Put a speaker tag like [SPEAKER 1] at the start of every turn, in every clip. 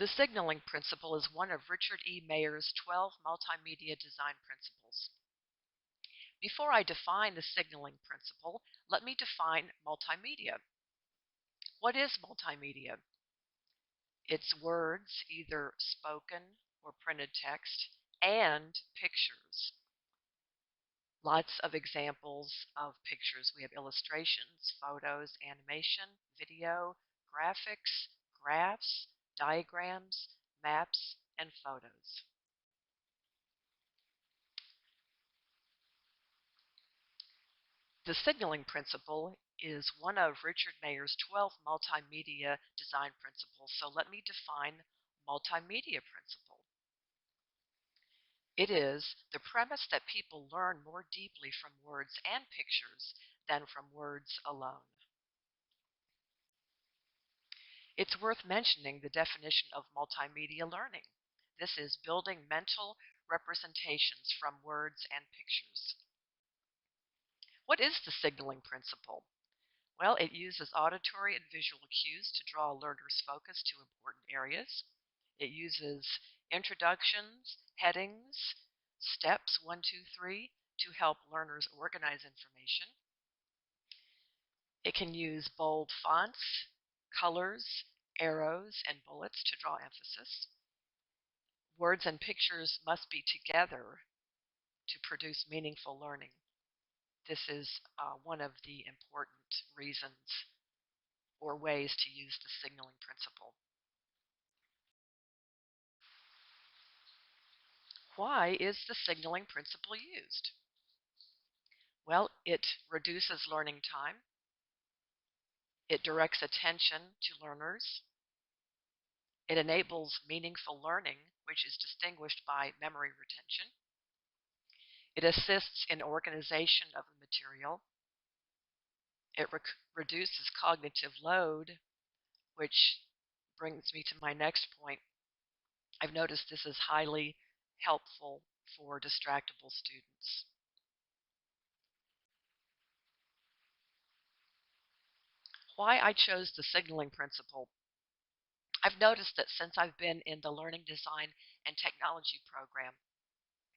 [SPEAKER 1] The signaling principle is one of Richard E. Mayer's 12 multimedia design principles. Before I define the signaling principle, let me define multimedia. What is multimedia? It's words, either spoken or printed text, and pictures. Lots of examples of pictures. We have illustrations, photos, animation, video, graphics, graphs, diagrams, maps, and photos. The signaling principle is one of Richard Mayer's 12 multimedia design principles, so let me define multimedia principle. It is the premise that people learn more deeply from words and pictures than from words alone. It's worth mentioning the definition of multimedia learning. This is building mental representations from words and pictures. What is the signaling principle? Well, it uses auditory and visual cues to draw a learner's focus to important areas. It uses introductions, headings, steps 1, 2, 3 to help learners organize information. It can use bold fonts, colors, arrows, and bullets to draw emphasis. Words and pictures must be together to produce meaningful learning. This is one of the important reasons or ways to use the signaling principle. Why is the signaling principle used? Well, it reduces learning time. It directs attention to learners. It enables meaningful learning, which is distinguished by memory retention. It assists in organization of the material. It reduces cognitive load, which brings me to my next point. I've noticed this is highly helpful for distractible students. Why I chose the signaling principle. I've noticed that since I've been in the Learning Design and Technology program,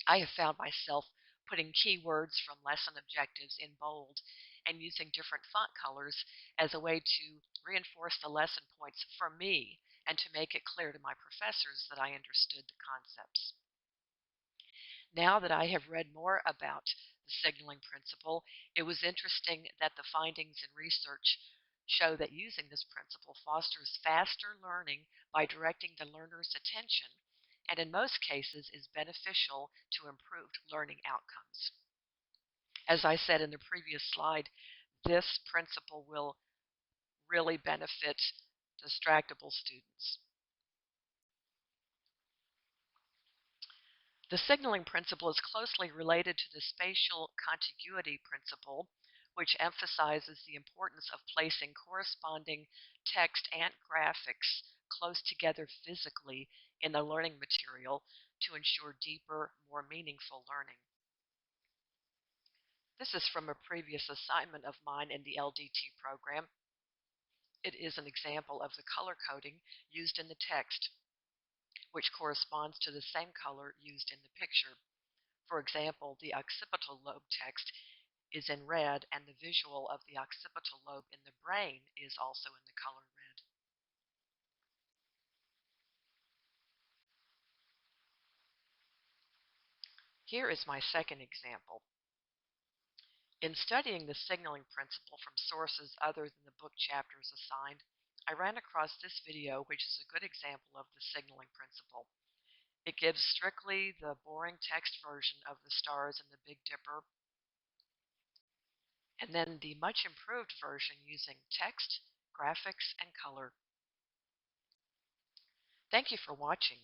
[SPEAKER 1] I have found myself putting keywords from lesson objectives in bold and using different font colors as a way to reinforce the lesson points for me and to make it clear to my professors that I understood the concepts. Now that I have read more about the signaling principle, it was interesting that the findings in research show that using this principle fosters faster learning by directing the learner's attention, and in most cases is beneficial to improved learning outcomes. As I said in the previous slide, this principle will really benefit distractible students. The signaling principle is closely related to the spatial contiguity principle, which emphasizes the importance of placing corresponding text and graphics close together physically in the learning material to ensure deeper, more meaningful learning. This is from a previous assignment of mine in the LDT program. It is an example of the color coding used in the text, which corresponds to the same color used in the picture. For example, the occipital lobe text is in red, and the visual of the occipital lobe in the brain is also in the color red. Here is my second example. In studying the signaling principle from sources other than the book chapters assigned, I ran across this video, which is a good example of the signaling principle. It gives strictly the boring text version of the stars in the Big Dipper, and then the much improved version using text, graphics, and color. Thank you for watching.